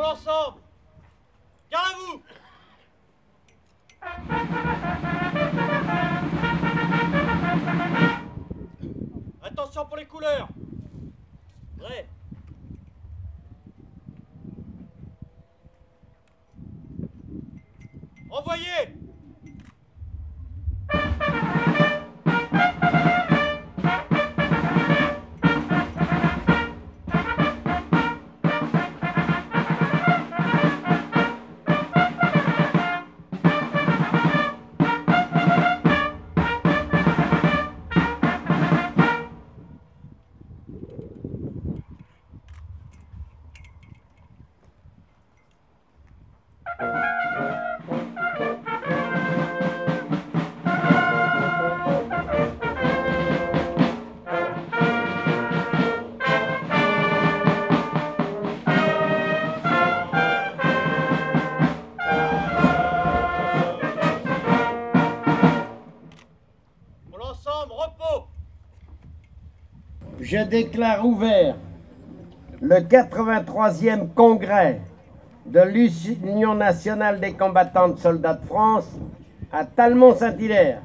l'ensemble. Garde à vous. Attention pour les couleurs. Prêt. Envoyez. Je déclare ouvert le 83e congrès de l'Union nationale des combattants de soldats de France à Talmont-Saint-Hilaire.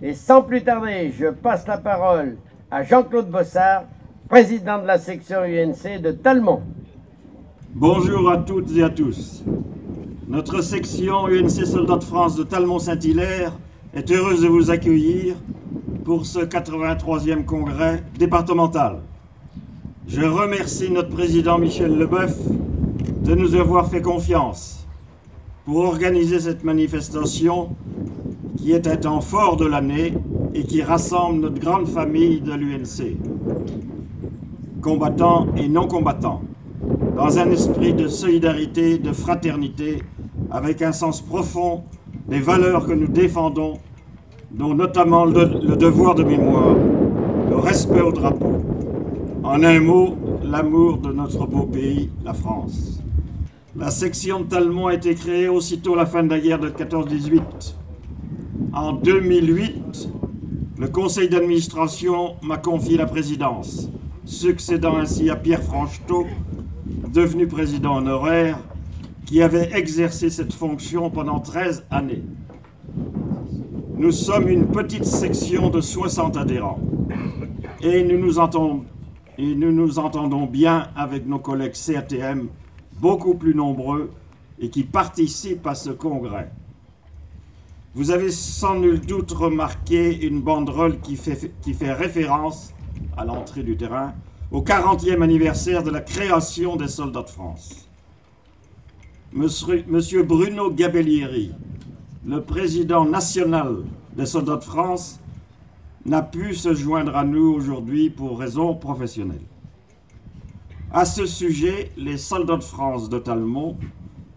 Et sans plus tarder, je passe la parole à Jean-Claude Bossard, président de la section UNC de Talmont. Bonjour à toutes et à tous. Notre section UNC Soldats de France de Talmont-Saint-Hilaire est heureuse de vous accueillir pour ce 83e congrès départemental. Je remercie notre président Michel Leboeuf de nous avoir fait confiance pour organiser cette manifestation qui est un temps fort de l'année et qui rassemble notre grande famille de l'UNC, combattants et non combattants, dans un esprit de solidarité, de fraternité, avec un sens profond des valeurs que nous défendons, dont notamment le devoir de mémoire, le respect au drapeau. En un mot, l'amour de notre beau pays, la France. La section de Talmont a été créée aussitôt à la fin de la guerre de 14-18. En 2008, le conseil d'administration m'a confié la présidence, succédant ainsi à Pierre Franchetot, devenu président honoraire, qui avait exercé cette fonction pendant 13 années. Nous sommes une petite section de 60 adhérents et nous nous entendons bien avec nos collègues CATM, beaucoup plus nombreux et qui participent à ce congrès. Vous avez sans nul doute remarqué une banderole qui fait référence, à l'entrée du terrain, au 40e anniversaire de la création des Soldats de France. Monsieur Bruno Gabellieri, le président national des Soldats de France, n'a pu se joindre à nous aujourd'hui pour raisons professionnelles. À ce sujet, les Soldats de France de Talmont,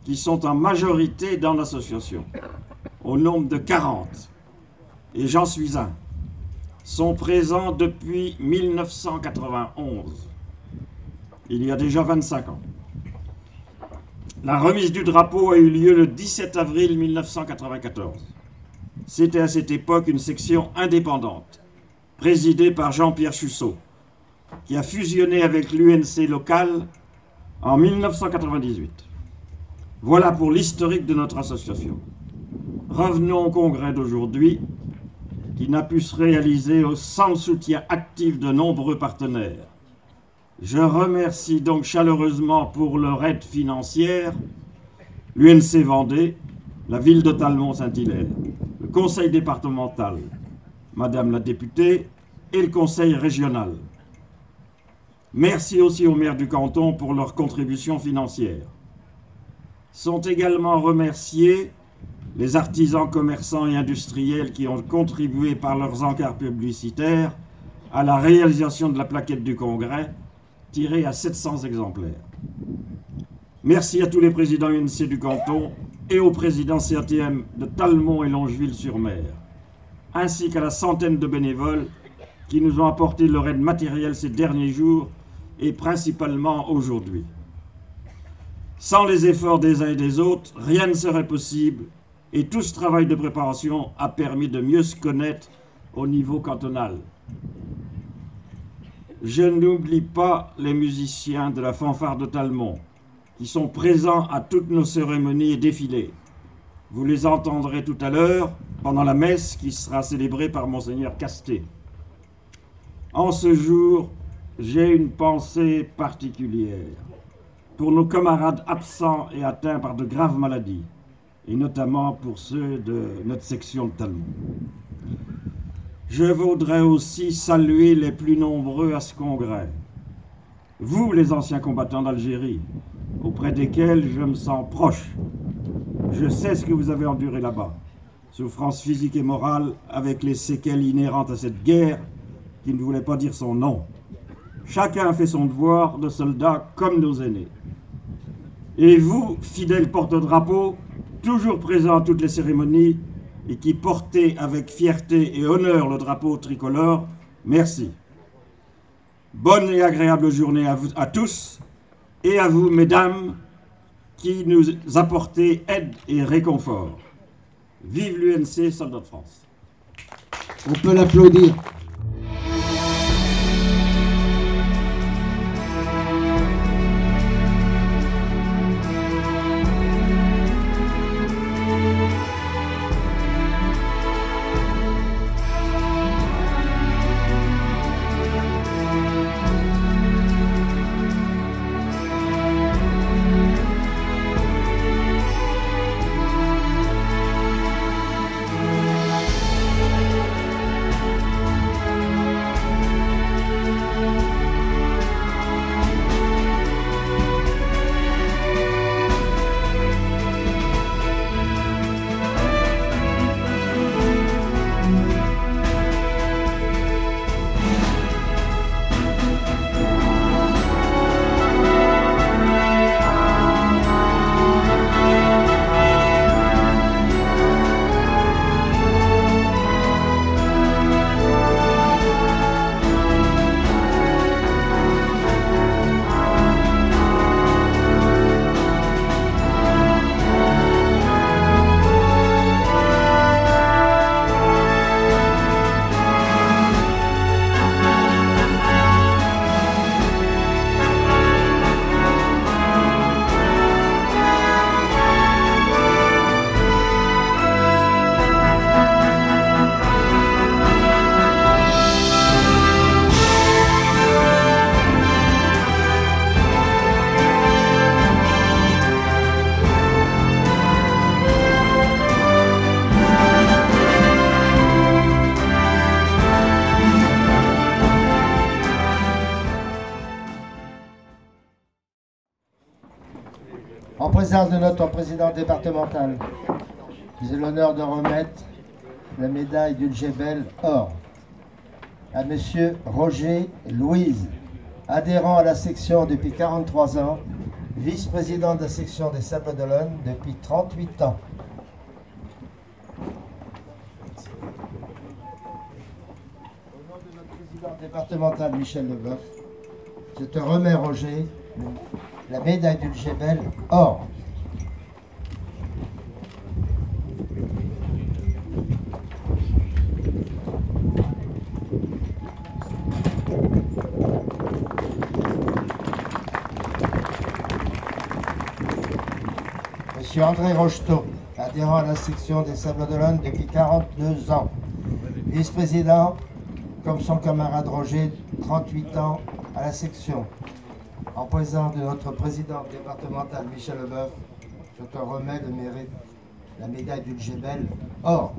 qui sont en majorité dans l'association, au nombre de 40, et j'en suis un, sont présents depuis 1991, il y a déjà 25 ans. La remise du drapeau a eu lieu le 17 avril 1994. C'était à cette époque une section indépendante, présidée par Jean-Pierre Chusseau, qui a fusionné avec l'UNC locale en 1998. Voilà pour l'historique de notre association. Revenons au congrès d'aujourd'hui, qui n'a pu se réaliser sans le soutien actif de nombreux partenaires. Je remercie donc chaleureusement pour leur aide financière l'UNC Vendée, la ville de Talmont-Saint-Hilaire, le conseil départemental, Madame la députée, et le conseil régional. Merci aussi au maire du canton pour leur contribution financière. Sont également remerciés les artisans, commerçants et industriels qui ont contribué par leurs encarts publicitaires à la réalisation de la plaquette du congrès, tirée à 700 exemplaires. Merci à tous les présidents UNC du canton et au président CATM de Talmont et Longeville-sur-Mer, ainsi qu'à la centaine de bénévoles qui nous ont apporté leur aide matérielle ces derniers jours et principalement aujourd'hui. Sans les efforts des uns et des autres, rien ne serait possible et tout ce travail de préparation a permis de mieux se connaître au niveau cantonal. Je n'oublie pas les musiciens de la fanfare de Talmont, qui sont présents à toutes nos cérémonies et défilés. Vous les entendrez tout à l'heure pendant la messe qui sera célébrée par Monseigneur Castet. En ce jour, j'ai une pensée particulière pour nos camarades absents et atteints par de graves maladies, et notamment pour ceux de notre section de Talmont. Je voudrais aussi saluer les plus nombreux à ce congrès. Vous, les anciens combattants d'Algérie, auprès desquels je me sens proche. Je sais ce que vous avez enduré là-bas. Souffrance physique et morale avec les séquelles inhérentes à cette guerre qui ne voulait pas dire son nom. Chacun a fait son devoir de soldat comme nos aînés. Et vous, fidèles porte-drapeau, toujours présents à toutes les cérémonies et qui portez avec fierté et honneur le drapeau tricolore, merci. Bonne et agréable journée à vous, à tous, et à vous, mesdames, qui nous apportez aide et réconfort. Vive l'UNC, Soldats de France. On peut l'applaudir. En présence de notre président départemental, j'ai l'honneur de remettre la médaille du Djebel or à Monsieur Roger Louise, adhérent à la section depuis 43 ans, vice-président de la section des Sables d'Olonne depuis 38 ans. Au nom de notre président départemental Michel Leboeuf, je te remets, Roger, la médaille du Djebel or. Monsieur André Rocheteau, adhérent à la section des Sables d'Olonne depuis 42 ans, vice-président, comme son camarade Roger, 38 ans à la section. En présence de notre président départemental Michel Leboeuf, je te remets le mérite, la médaille du Djebel or.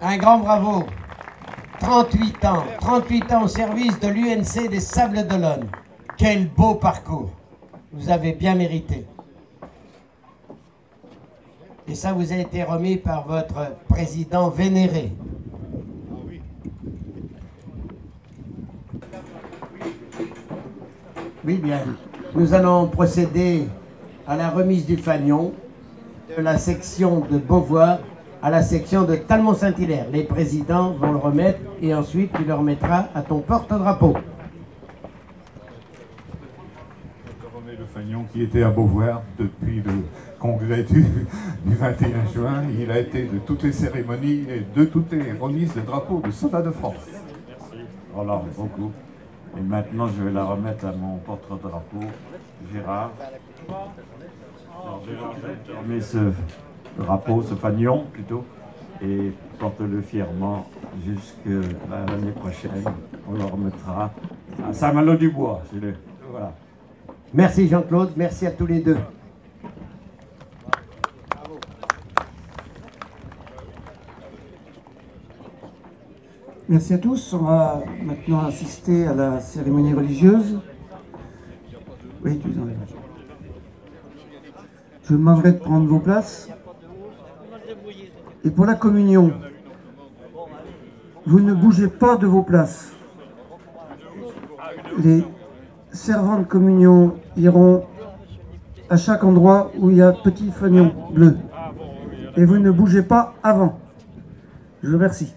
Un grand bravo. 38 ans au service de l'UNC des Sables d'Olonne. Quel beau parcours. Vous avez bien mérité. Et ça vous a été remis par votre président vénéré. Oui, bien. Nous allons procéder à la remise du fanion de la section de Beauvoir à la section de Talmont-Saint-Hilaire. Les présidents vont le remettre et ensuite tu le remettras à ton porte-drapeau. Je te remets le fanion qui était à Beauvoir depuis le congrès du 21 juin. Il a été de toutes les cérémonies et de toutes les remises de drapeaux de soldats de France. Voilà, beaucoup. Et maintenant, je vais la remettre à mon porte-drapeau, Gérard. Alors, Gérard, je remets ce drapeau, ce fanion plutôt, et porte-le fièrement jusqu'à l'année prochaine. On le remettra à Saint-Malo-du-Bois. Voilà. Merci Jean-Claude, merci à tous les deux. Merci à tous. On va maintenant assister à la cérémonie religieuse. Oui, tu en es. Je vous demanderai de prendre vos places. Et pour la communion, vous ne bougez pas de vos places. Les servants de communion iront à chaque endroit où il y a petit fanion bleu. Et vous ne bougez pas avant. Je vous remercie.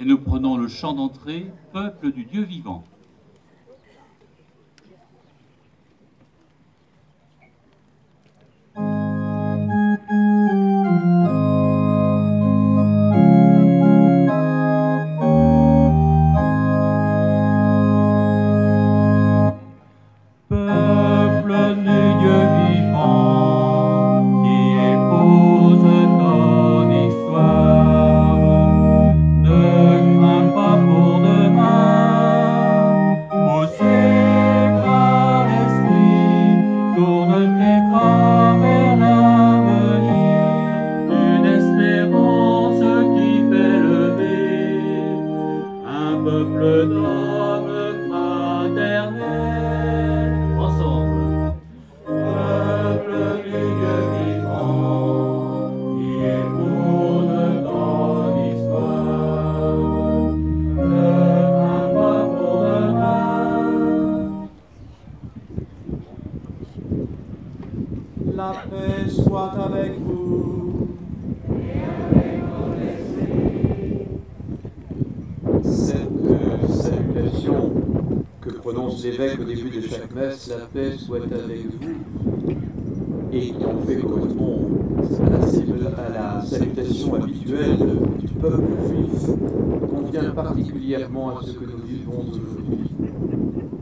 Et nous prenons le chant d'entrée, Peuple du Dieu vivant. La paix soit avec vous. Et avec votre esprit. Cette salutation que prononce l'évêque au début de chaque messe, la paix soit avec vous, et qui en fait correspond à la salutation habituelle du peuple juif, convient particulièrement à ce que nous vivons aujourd'hui.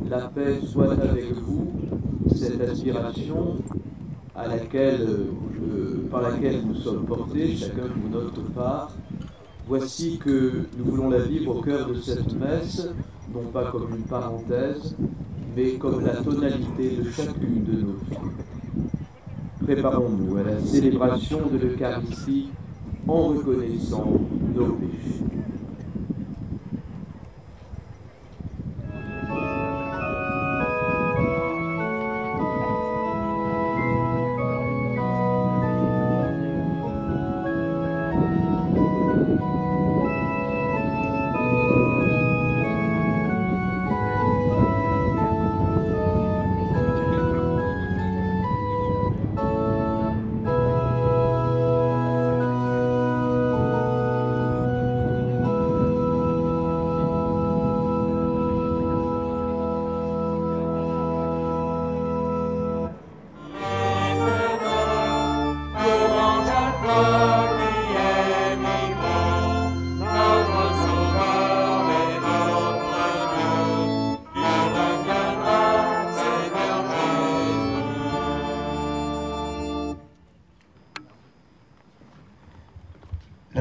La paix soit avec vous, cette aspiration par laquelle nous sommes portés, chacun pour notre part. Voici que nous voulons la vivre au cœur de cette messe, non pas comme une parenthèse, mais comme la tonalité de chacune de nos vies. Préparons-nous à la célébration de l'Eucharistie en reconnaissant nos péchés.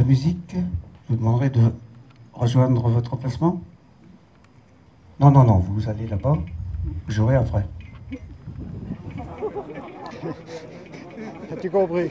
musique, je vous demanderai de rejoindre votre emplacement. Non, non, non, vous allez là-bas, jouerez après. As-tu compris?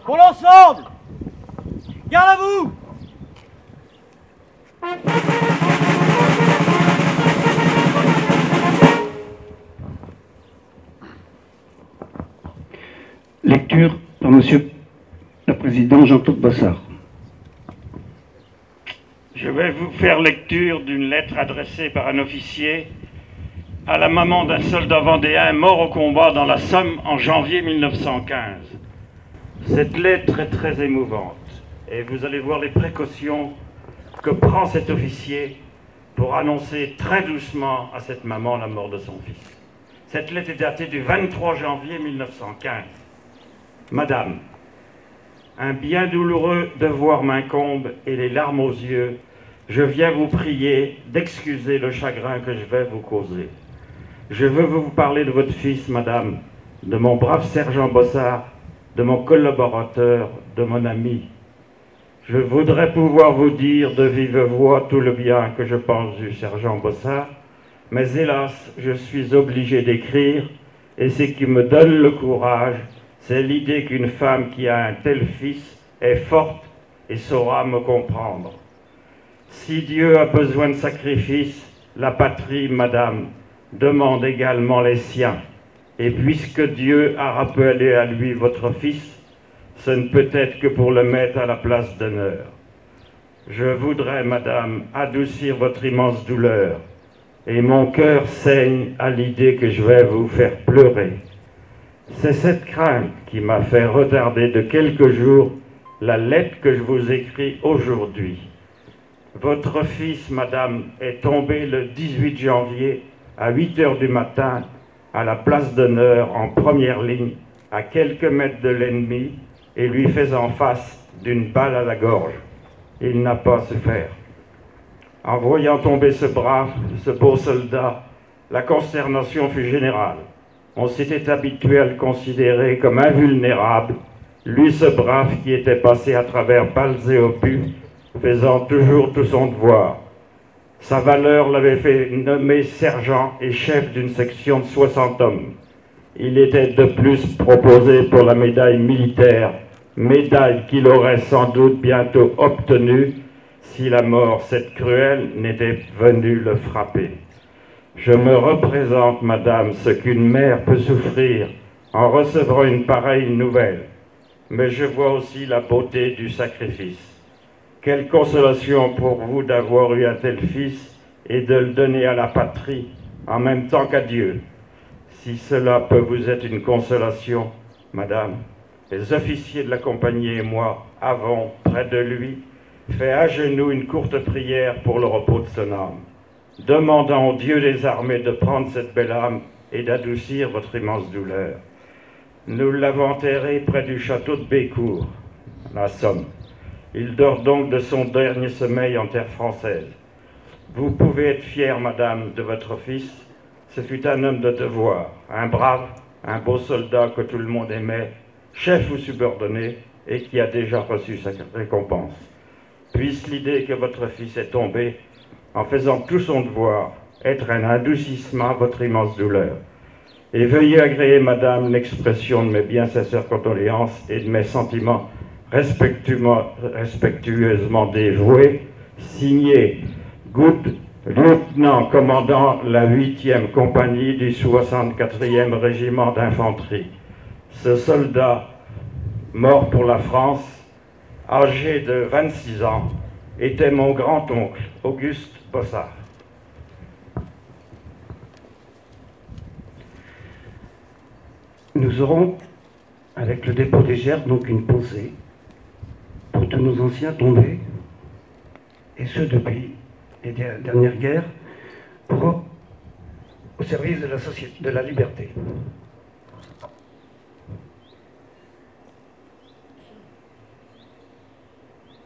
Pour l'ensemble, garde à vous. Lecture par Monsieur le Président Jean-Claude Bossard. Je vais vous faire lecture d'une lettre adressée par un officier à la maman d'un soldat vendéen mort au combat dans la Somme en janvier 1915. Cette lettre est très émouvante et vous allez voir les précautions que prend cet officier pour annoncer très doucement à cette maman la mort de son fils. Cette lettre est datée du 23 janvier 1915. Madame, un bien douloureux devoir m'incombe et les larmes aux yeux. Je viens vous prier d'excuser le chagrin que je vais vous causer. Je veux vous parler de votre fils, madame, de mon brave sergent Bossard, de mon collaborateur, de mon ami. Je voudrais pouvoir vous dire de vive voix tout le bien que je pense du sergent Bossard, mais hélas, je suis obligé d'écrire, et ce qui me donne le courage, c'est l'idée qu'une femme qui a un tel fils est forte et saura me comprendre. Si Dieu a besoin de sacrifices, la patrie, madame, demande également les siens. Et puisque Dieu a rappelé à lui votre fils, ce ne peut être que pour le mettre à la place d'honneur. Je voudrais, madame, adoucir votre immense douleur, et mon cœur saigne à l'idée que je vais vous faire pleurer. C'est cette crainte qui m'a fait retarder de quelques jours la lettre que je vous écris aujourd'hui. Votre fils, madame, est tombé le 18 janvier à 8 h du matin à la place d'honneur en première ligne, à quelques mètres de l'ennemi, et lui faisant face d'une balle à la gorge. Il n'a pas souffert. En voyant tomber ce brave, ce beau soldat, la consternation fut générale. On s'était habitué à le considérer comme invulnérable, lui ce brave qui était passé à travers balles et obus, faisant toujours tout son devoir. Sa valeur l'avait fait nommer sergent et chef d'une section de 60 hommes. Il était de plus proposé pour la médaille militaire, médaille qu'il aurait sans doute bientôt obtenue si la mort, cette cruelle, n'était venue le frapper. Je me représente, madame, ce qu'une mère peut souffrir en recevant une pareille nouvelle, mais je vois aussi la beauté du sacrifice. Quelle consolation pour vous d'avoir eu un tel fils et de le donner à la patrie en même temps qu'à Dieu. Si cela peut vous être une consolation, madame, les officiers de la compagnie et moi avons, près de lui, fait à genoux une courte prière pour le repos de son âme, demandant au Dieu des armées de prendre cette belle âme et d'adoucir votre immense douleur. Nous l'avons enterré près du château de Bécourt, la Somme. Il dort donc de son dernier sommeil en terre française. Vous pouvez être fière, madame, de votre fils. Ce fut un homme de devoir, un brave, un beau soldat que tout le monde aimait, chef ou subordonné, et qui a déjà reçu sa récompense. Puisse l'idée que votre fils est tombé, en faisant tout son devoir, être un adoucissement à votre immense douleur. Et veuillez agréer, madame, l'expression de mes bien sincères condoléances et de mes sentiments respectueusement dévoués, signé Good, lieutenant commandant la 8e compagnie du 64e régiment d'infanterie. Ce soldat, mort pour la France, âgé de 26 ans, était mon grand-oncle, Auguste Bossard. Nous aurons, avec le dépôt des gerbes, donc une pensée pour tous nos anciens tombés, et ceux depuis les dernières guerres, au service de la société, de la liberté.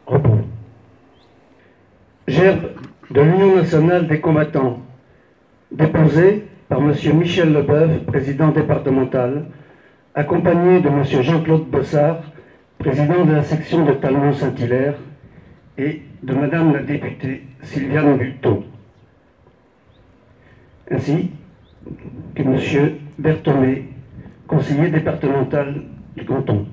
Repos. Gerbe de l'Union nationale des combattants, déposé par M. Michel Leboeuf, président départemental, accompagné de M. Jean-Claude Bossard, président de la section de Talmont-Saint-Hilaire, et de Madame la députée Sylviane Buteau, ainsi que M. Berthomé, conseiller départemental du canton.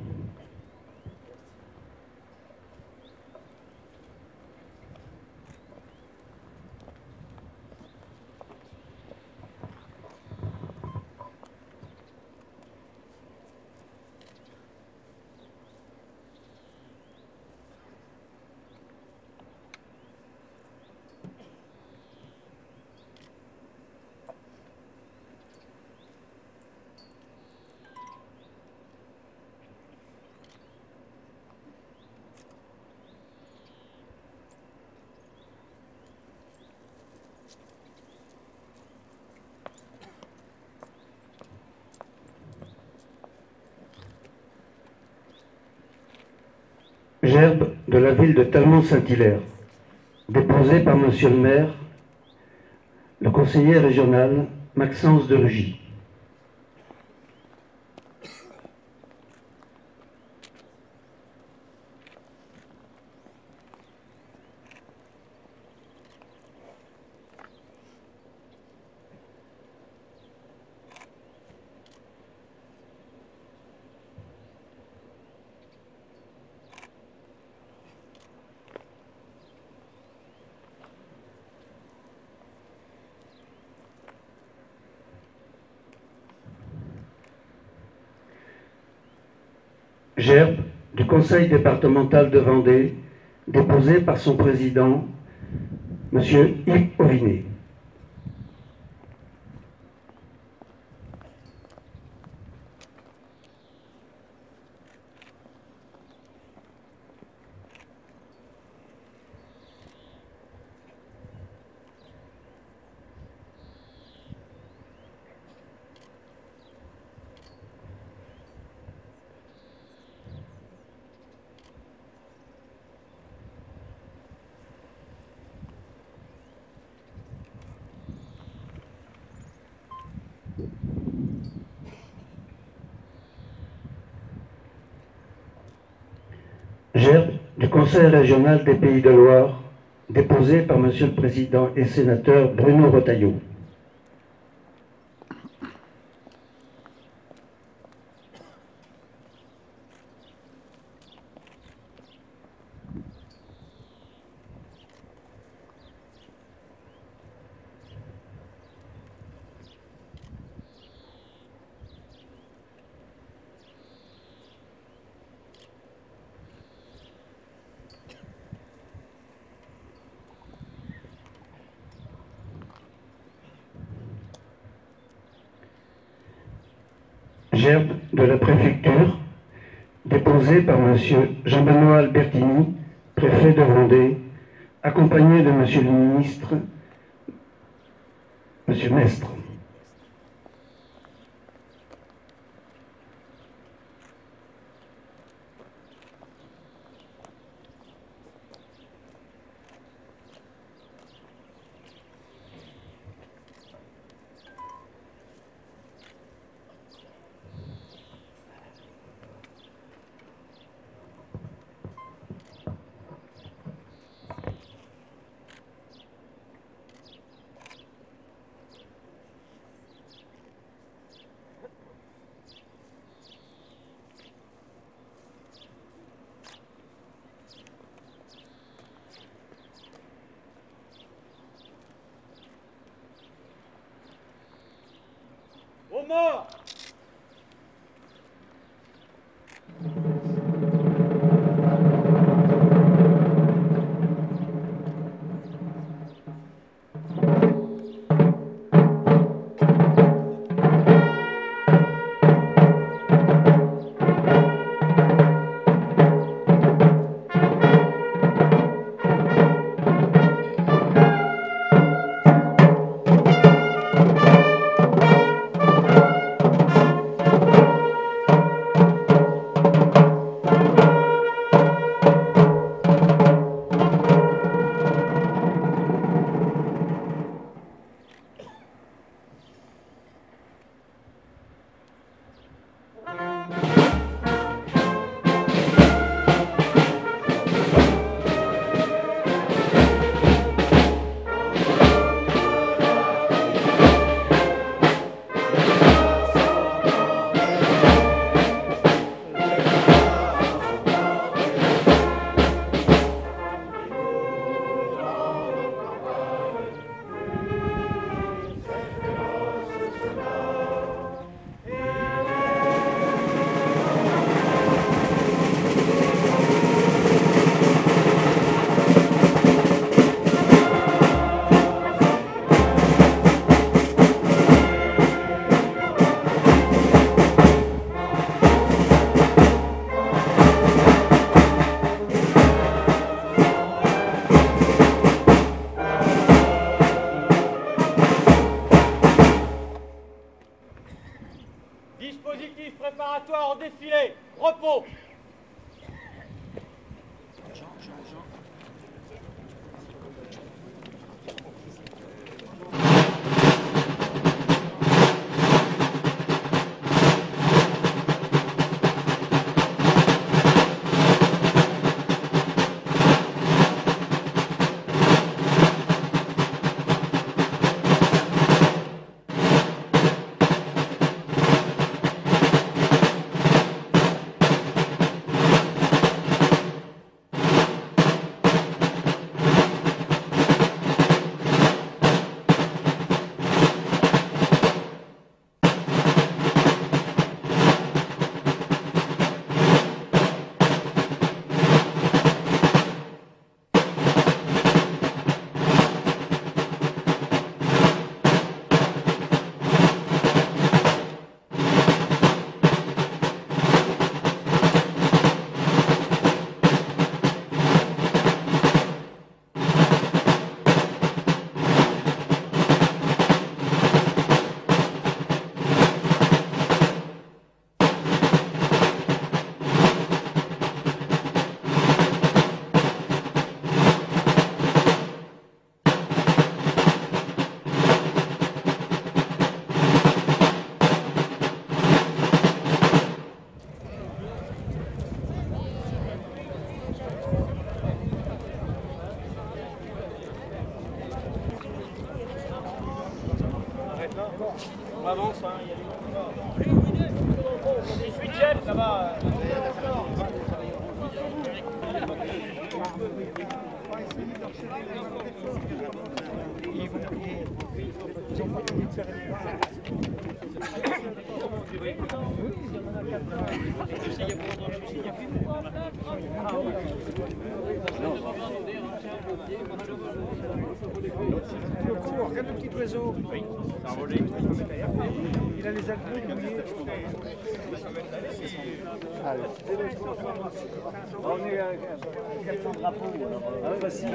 Gerbe de la ville de Talmont-Saint-Hilaire, déposé par Monsieur le maire, le conseiller régional Maxence de Rugy. Gerbe du conseil départemental de Vendée, déposé par son président, M. Yves Auvinet. du Conseil régional des Pays de Loire, déposée par Monsieur le Président et sénateur Bruno Retailleau. Gerbe de la préfecture, déposée par M. Jean-Benoît Albertini, préfet de Vendée, accompagné de M. le ministre, M. Mestre. Aux morts! Dispositif préparatoire au défilé. Repos. On avance, hein, il y a des gens. Les suite ça va. Regarde le petit oiseau. Oui, c'est envolé. Il a les ailes mouillées. On est à 400 drapeaux. Facile.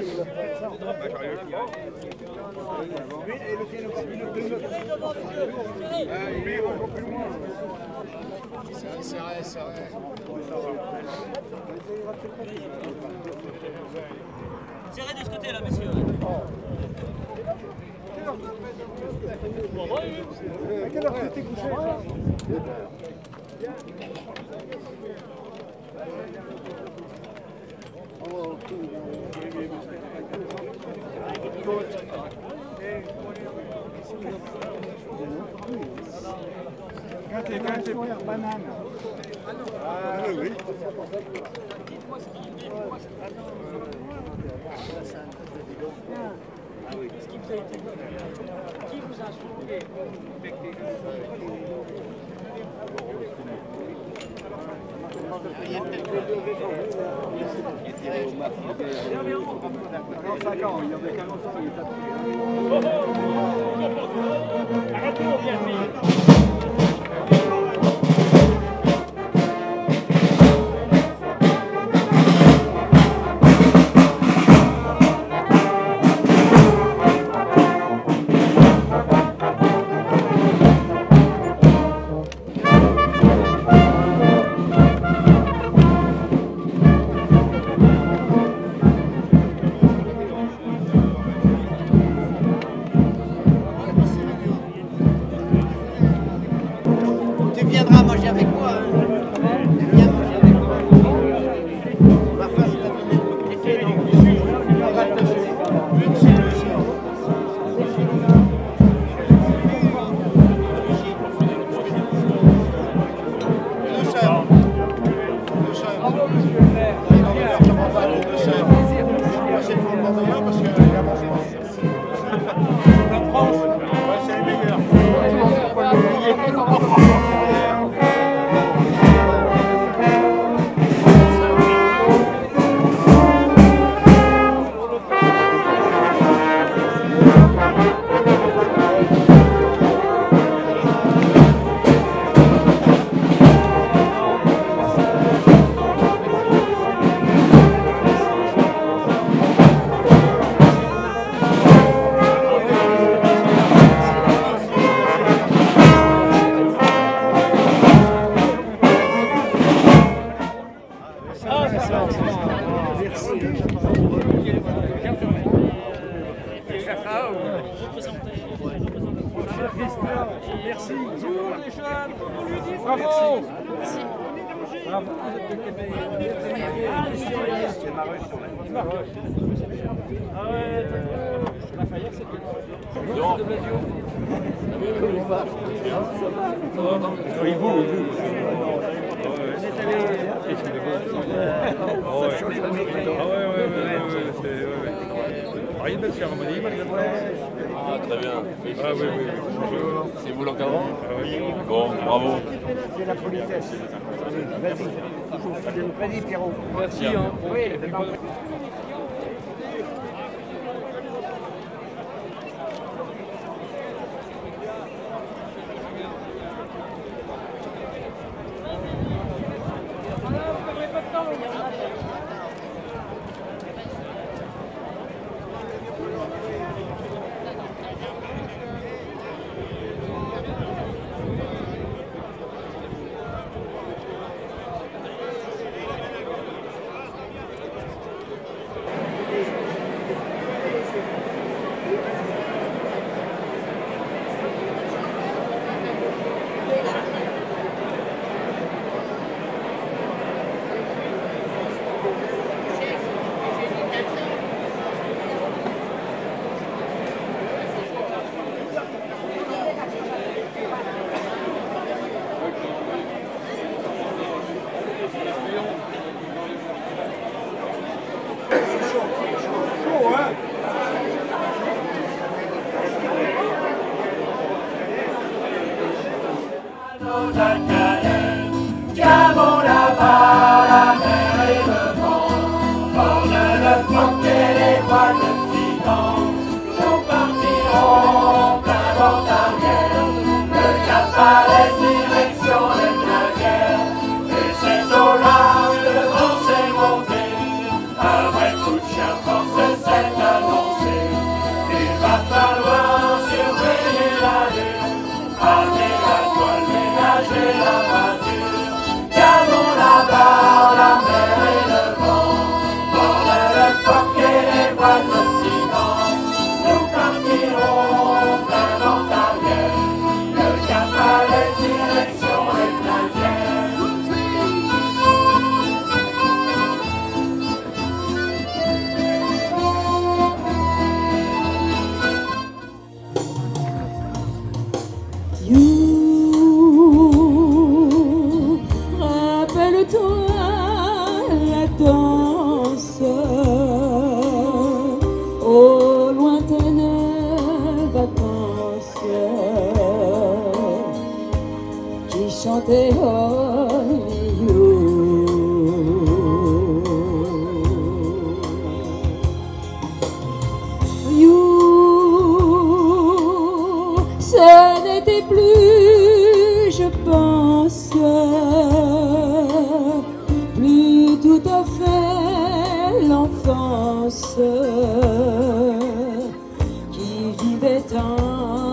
C'est vrai, c'est vrai. Tirez de ce côté-là, messieurs. À quelle heure tu t'es couché? Quand t'es banane. Ah oui. Qu'est-ce qui vous a été donné? Qui vous a soulevé? Retour, bien fait. Merci. Bravo. Merci. Bravo, vous êtes de Québec. C'est Maroche sur la Ah ouais, Lafayette, c'est de Blasio. Il bouge, il bouge. Il y a une belle cérémonie, malgré tout. Ah, très bien. Ah oui, oui. C'est vous l'encadrant? Oui. Bon, bravo. C'est la politesse. Vas-y. Vas-y, Pierrot. Merci. Oui, pas d'Occident, nous partirons d'un en arrière. Le cap à la direction est indienne. Rappelle-toi la danse aux lointaines vacances qui chantait Only You. You, ce n'était plus, je pense, plus tout à fait l'enfance qui vivait en